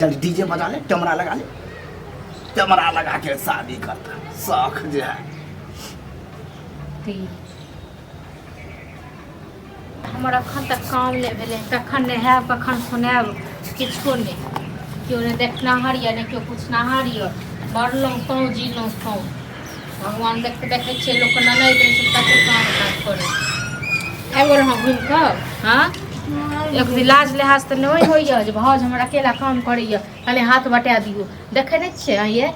चल डीजे बजा ले, कैमरा लगा ले, कैमरा लगा के शादी करता शौक जो है। हमर अखन तक काम नहीं भेले, कखन नहायब कखन सुनायब किछो नहीं, क्यों नहीं देखनाहर या नहीं क्यों पूछनाहर या मरलहुँ तौ जीलहुँ तौ। भगवान देख देखे छे लोग के नहीं दे तक काम काज करे एगो हम घूम कर। हाँ एक दिन लाज लिहाज तो नहीं होइए जे भाज हमर अकेला काम करैए खाली हाथ बटा दियो। देखे नहीं छे ये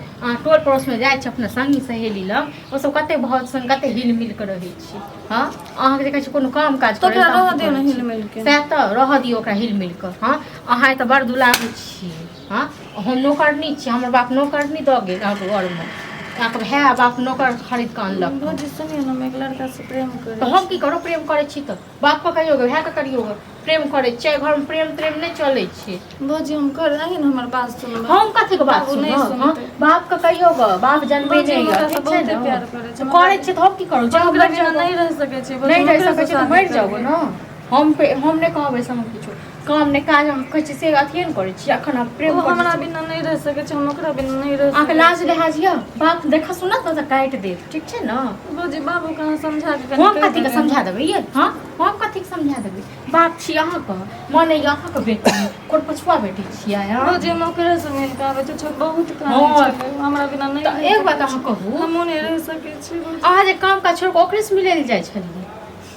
टोल पड़ोस में जाए अपने संगी सहेली लग ओ सब कते भाज संग कते हिल मिल के रहे छी। हाँ अहाँ के देखे छी कोनो काम काज करे तो रह दियो न हिल मिल के से तो रह दियो ओकरा हिल मिल के। हाँ अहाँ तो बड़ दुलारू छी। हाँ हम नौकरनी छी, हमर बाप नौकरनी दऽ गेल अहाँके घरमे, अहाँके भाय बाप नौकर खरीद के अनलक। भौजी सुनिए न, हम एक लड़का से प्रेम करे तो हम की करो प्रेम करे छी तो बाप को कहियोगे भाय के करियोगे प्रेम करे छी, घर में प्रेम प्रेम नहीं चले छी। भौजी हम कर रही न, हमर बात सुनो। हम कथी के बात सुनो? हां बाप का कहियोगे, बाप जानबे नहीं है ठीक छै ना, प्यार करे छी करे छी तो हम की करू? जब ओकरा बिना नहीं रह सके छी, नहीं रह सके छी तो मर जाओगे ना। हम नहीं कहबे सब किछो काम नहीं काज हम कहै छी से अथिए न करे छी। अखन हम प्रेम करे हमरा बिना नहीं रह सके छी, हम ओकरा बिना नहीं रह सके। आके लाज लिहाज या बाप देखा सुनत न त काट दे ठीक छै ना। भौजी बाबू कहां समझा के हम कथी के समझा देबै ये? हां हम कथी के समझा देबै? बाप छी अहाँ के, माने अहाँ के बेटी कोन पछुआ बेटी छियै यार। भौजी हम ओकरा से मिल के आबै छ बहुत काम छै, हमरा बिना नहीं त एक बात अहाँ कहू, हम नहीं रह सके छी। अहाँ जे काम का छोड़ के ओकरे से मिले जाइ छलिए।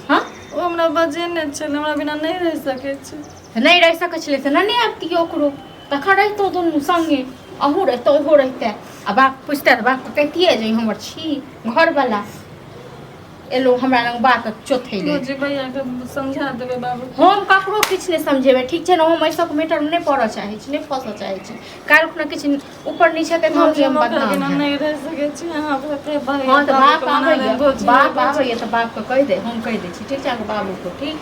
हां ओ हमरा बजे ने छल, हमरा बिना नहीं रह सके छी। नहीं रह सकै छलै तऽ नहि आबती ओकरो, तखन रहितो दुनू संगे, अहूँ रहितो ओहो रहिते। आ बाप पुछते तऽ बाप कहितिए जे हमर छी घरवला एलो हमरा लग बात चोथे ले। भौजी भैया के समझा देबै बाबू। हम ककरो किछु नहि समझेबै ठीक छै ना, हम ऐसा मैटर में नहीं पड़ऽ चाहै छी, नहीं फंसऽ चाहै छी। काल्हि खुना किछु ऊपर नीचे तऽ हम बदनाम बिना नहीं रह सके छी। अहाँ के भाई हां तऽ बाप आबैए, बाप आबैए तऽ बाप के कहि दे, हम कहि दै छी ठीक छै अहाँके बाबू को। ठीक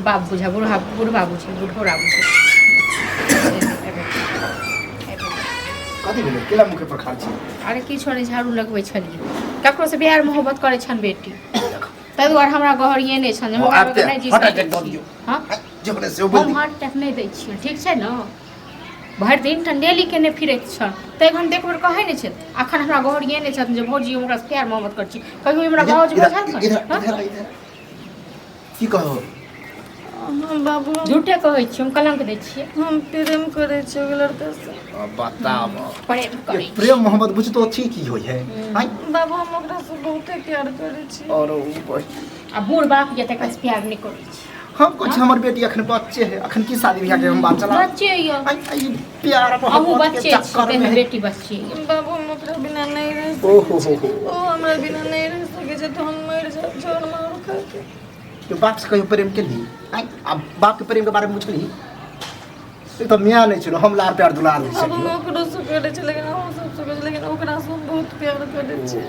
बाप बुझा बुढ़वा बुझे बुढ़ौरा बुझे। कथी भेलै केला मुखे पर खाल छी? अरे किछो नहीं झाड़ू लगबै छलिए, ककरो से प्यार मोहब्बत करे छन बेटी ताहि दुआरे हमरा गहरिये नहीं छन, हम ओकरा नहीं जी सकै छी। हां जबने से हम हार्ट अटैक नहीं दै छी ठीक छै ना। भरि दिन ठंडेली केने फिरैत छ तैखन देखबर कहै नहीं छै। अखन हमरा गहरिये नहीं छन जे भौजी हमरा से प्यार मोहब्बत कर छी, कहियो हमरा भौजी बुझल छ? इधर की कहो? हम बाबू झूठे कहै छी, हम कलंक दै छी। हम प्रेम करे छी ओइ लड़का से। बताब प्रेम करे प्रेम मोहब्बत बुझ तो अच्छी की होय है? हां बाबू हम ओकरा से बहुते प्यार करे छी। और ऊपर आ बूढ़ बाप के तक प्यार नहीं करे छी। हम कुछ हमर बेटी अखन बच्चे है, अखन की शादी बियाह के हम बात चला बच्चे यो आई प्यार मोहब्बत के चक्कर में बेटी बच्चे बाबू हम ओकरा बिना नहीं रह ओहो हो ओ हमरा बिना नहीं रह सके छै तो हम मर जाब जोर मार खा के। तो बाप से कहियो प्रेम के ली आई अब बाप के प्रेम के बारे में पूछली तो मियां नहीं छलो, हम लार प्यार दुलार दे अब हम ओकरो से करे छै लेकिन हम सब से करे लेकिन ओकरा से हम बहुत प्यार करे छी।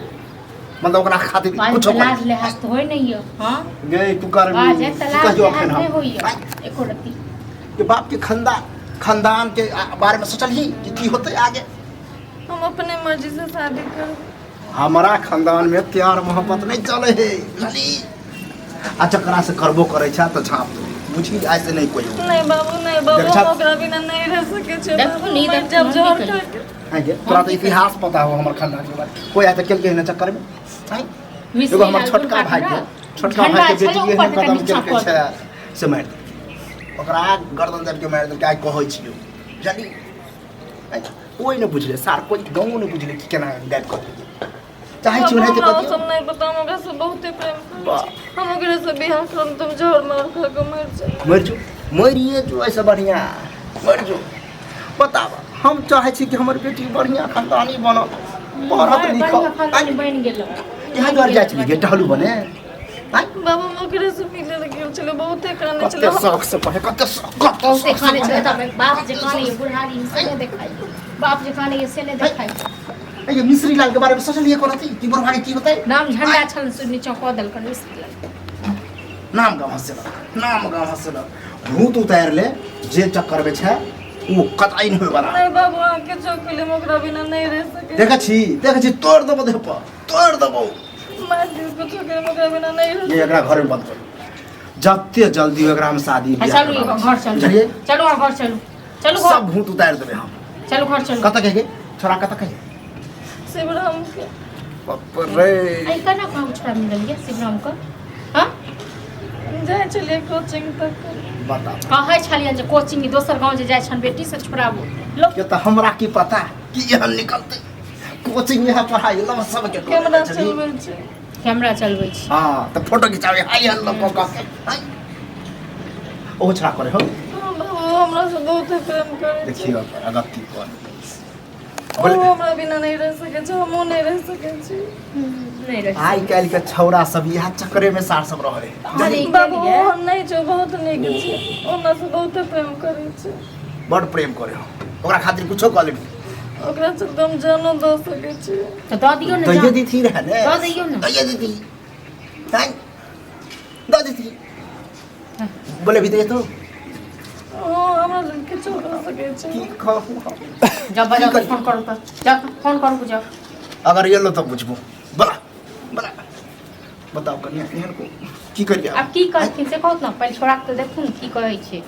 मतलब ओकरा खातिर कुछ लाज लिहाज तो होय नहीं है। हां गई तू कर आज तलाश लिहाज नहीं होई एको रति के बाप के खानदान के बारे में सोचली कि की होते आगे। हम अपने मर्जी से शादी कर। हमारा खानदान में प्यार मोहब्बत नहीं चले है लली आ जकरा से करबो करे छ त झाप बुझी ऐसे नहीं कोई नहीं बाबू हम ओकरा बिना नहीं रह सके छै। देखो नहीं देख जब जोर खा के आगे तोरा तो इतिहास पता हो हमर खानदान के बारे कोई आ त केल के न चक्कर में आई एगो हमर छोटका भाई के बेटी के कदम केल के छै से मार ओकरा गर्दन दब के मार दे काय कहै छियो जल्दी कोई न बुझले सार कोई गांव न बुझले कि केना गायब कर चाहे छी नहीं तो हम सब नहीं पता, हम ओकरा से बहुते प्रेम करे छी। हम ओकरा से बियाह करम तुम जोर मार खा के मर जा मरिए जो ऐसे बढ़िया मर जो। बताब हम चाहे छी कि हमर बेटी बढ़िया खानदानी बनो पढ़त लिखत बन गेल यहाँ घर जाय छी टहलू बने आई बाबू हम ओकरा से मिले गेल छले बहुते काने छले कते शौक से पढ़े कते बहुते खाने छले तब बाप जे काने ये बुढ़ारी से ने देखाई बाप जे काने ये से ने देखाई। ये मिश्री लाल के बारे में सोचलिए कोनती कि बुढ़ारी की होतै नाम झंडा छन से नीचे क दल कर मिश्री लाल नाम गाँव हंसला भूत उतार ले जे चक्कर में छै वो कतई नहीं होय वाला। नहीं बाबू आके चौकले में ओकरा बिना नहीं रह सके। देख छी तोड़ देबो देह पर तोड़ देबो मार दियो को चौकले में ओकरा बिना नहीं रह। ये एकरा घर में बंद कर जत्ते जल्दी एकरा हम शादी चलो घर चलो चलो घर चलो चलो सब भूत उतार देबे हम चलो घर चलो। कत कहे छोरा कत कहे शिवराम के बाप रे आई का ना काम छोड़ा मिल गया शिवराम का। हां जाए चलिए कोचिंग तक। बता कहे छलियन जे कोचिंग दोसर गांव जे जाय छन बेटी से छोड़ाबो लो ये तो हमरा की पता कि यहाँ निकलते कोचिंग में पढ़ाई लो सब के कैमरा चलबै छै। कैमरा चलबै छी। हां तो फोटो खिंचावे हाय अल्लाह को का ओ छड़ा करे हो बाबू हमरा से बहुत प्रेम करे छै। देखियो अगत्ती कोन ओ हमरा बिना नहीं रह सके छै, हमहू नहीं रह सके छी। नहीं रह आई काल के छौरा सब यह चक्करे में सार सब रहे अरे बाबू हम नहीं जो बहुत नीक छै, हमरा से बहुत प्रेम करे छै। बड़ प्रेम करे हो ओकरा खातिर कुछो कर लेबी ओकरा से एकदम जानो द सके छी। तो द दियो ना। दइए दी थी रहे ने द दियो ना। दइए दी थी नहीं द दी थी बोले भी दे तो ओ हमरा किछो कर सके छै। की कहूं जब बजा फोन करो तो जा फोन करो को जाओ। अगर ये लो तो पूछबो बला बला बताओ कन्या एहन को की करिए अब की करथिन से कहत ना पहले छोड़ा के तो देखथुन की कहै छै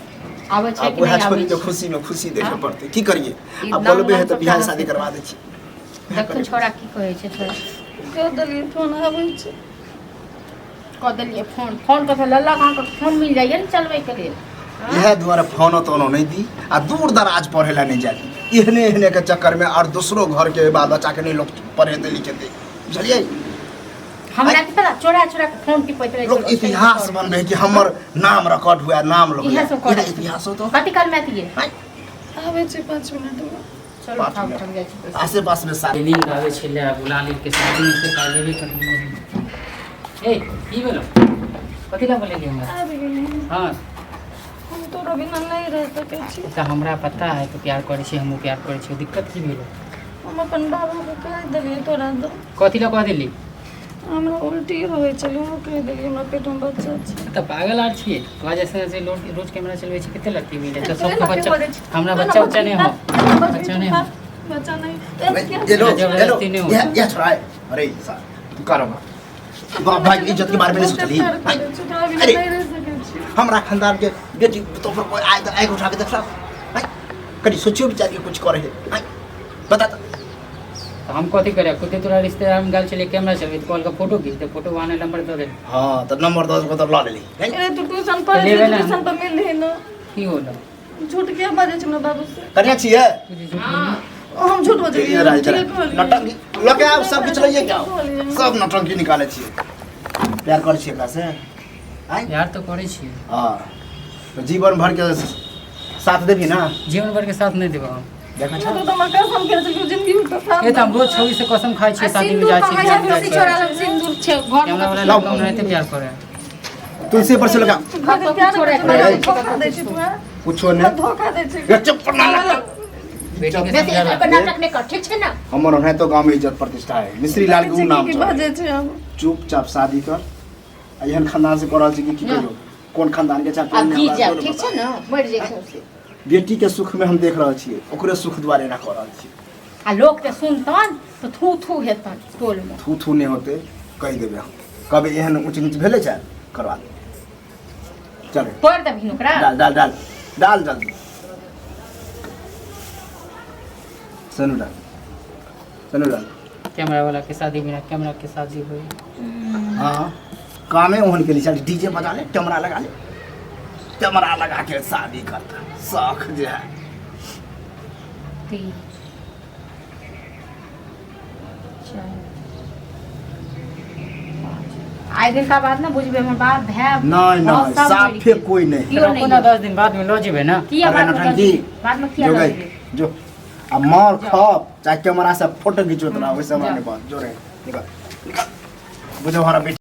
आबै छै कि नहीं आबै तो छै। खुशी में खुशी देखे हाँ? पड़ते की करिए ई अब नाम बोलबे है तो सब बियाह कहाँ शादी से करवा दे छी देखथुन छोड़ा की कहै छै छोड़ा कह देलिए फोन आबै छै। कह देलिए फोन के लल्ला कहाँ के फोन मिल जाइए ना चलबै के लेल। यह द्वारा फोन तो नहीं दी आ दूर दराज पढ़े ला नहीं जाती एहने एहने के चक्कर में और दूसरों घर के बाल बच्चा के नहीं लोग पढ़े लिखे थे बुझलिए हमरा के पता चोरा चोरा के फोन टिपैत रहे लोग इतिहास बनबे कि हमर नाम रिकॉर्ड हुआ नाम लोग इहे सब करे। इतिहास हो तो कथी काल में आतिए आबै छै 5 मिनट में। चलो पाँच खाओ मिनट। चल जाइ छी। आसे पास में सारे नींद आवे छले बुला लेल के शादी में से काले भी कर ए की बोलो कथी ला बोले हमरा आबि गेली हां हम तोरा बिना नहीं रह सके छी। त हमरा पता है कि प्यार करे छी हमहु प्यार करे छी दिक्कत की भेल हम अपन बाबा के कह देलिए तोरा दो कथी ला कह देली हमरा उल्टी होय छलै हम कह देलिए हमरा पेट में बच्चा छै। त पागल आर छिए वजह से रोज कैमरा चलबै छी कते लगती मिले त तोरे सबके लगे बच्चा बोले छै। हमरा तोरा बच्चा नहीं हो बच्चा नहीं हो बच्चा नहीं ये लो जबरदस्ती नहीं होता। ये छोड़ा है अरे सार तू करो बाप भाई की इज्जत के बारे में नहीं सोचली तोरा बिना अरे नहीं रह सके छी। हमरा खानदान के बेटी तो पर कोई आए आए उठा के देखला कभी सोचियो विचार के कुछ करे है बता तो तो हम कथी करे खुद तोरा रिश्तेदार में गाल चले कैमरा चलबै त कॉल का फोटो खींच दे फोटो वाने नंबर दे दे हां तो नंबर 10 को तो ला लेली अरे तू ट्यूशन पर लेवे ना। ट्यूशन पर मिल रही ना की होला झूठ के बाजे छै हमरा बाबू से। कन्या छिए तुझे झूठ बोली हम झूठ बजे ये रहा जरा नटंकी लगे आप सब कुछ लइए क्या सब नटंकी निकाले छिए प्यार करे छिए एकरा से आई यार तो करे छी हां तो जीवन भर के साथ देबी ना जीवन भर के साथ नहीं देबो हम देखा तो हमरा कसम करे छै जिंदगी तो साथ ए त हम रोज छवि से कसम खाइ छी शादी में जाइ छी बियाह में जाइ छी चोरा लग सिंदूर छै घर कैमरा वाला लोग कौन रहते प्यार करे तुलसी पर से लगा प्यार धोखा दे छै तू कुछो ने धोखा दे छै। ये चुप ना बेटी के बेसी समझा एकर नाटक नहीं कर ठीक छै ना। हमर है तो गांव में इज्जत प्रतिष्ठा है मिश्री लाल के उ नाम की छै बाजे छै हम चुपचाप शादी कर एहन खानदान से करल छी कि की कहियो कौन खानदान के चाहे अब गिर जाओ ठीक छै ना मर जेतौ से बेटी के सुख में हम देख रहल छियै ओकरे सुख द्वारे ना कर रहल छी आ लोग के सुनतन तो थू थू हेतन टोल में। थू थू नहीं होते कह देबे हम कभी एहन ऊंच नीच भेले छै करवा दे चल तोड़ दबिन ओकरा डाल डाल डाल डाल जल्दी सनु डाल कैमरा वाला के शादी मेरा कैमरा के शादी हुई हाँ कामे ओहन के लिए चल डीजे बजा ले कैमरा लगा के शादी करता शौक जो है तीन चार आइ दिन का बात ना बुझबे हमर बाप भाई नहीं नहीं साफे कोई नहीं क्यों नहीं ना 10 दिन बाद में लो जेबे ना किया अरे बात नौटंकी, बाद में किया जो लगे गई जो अब मार खाप चाहे कैमरा से फोटो खींचो तो ना वैसे मारने बात जो रहे निकल बुझो हमारा बेटी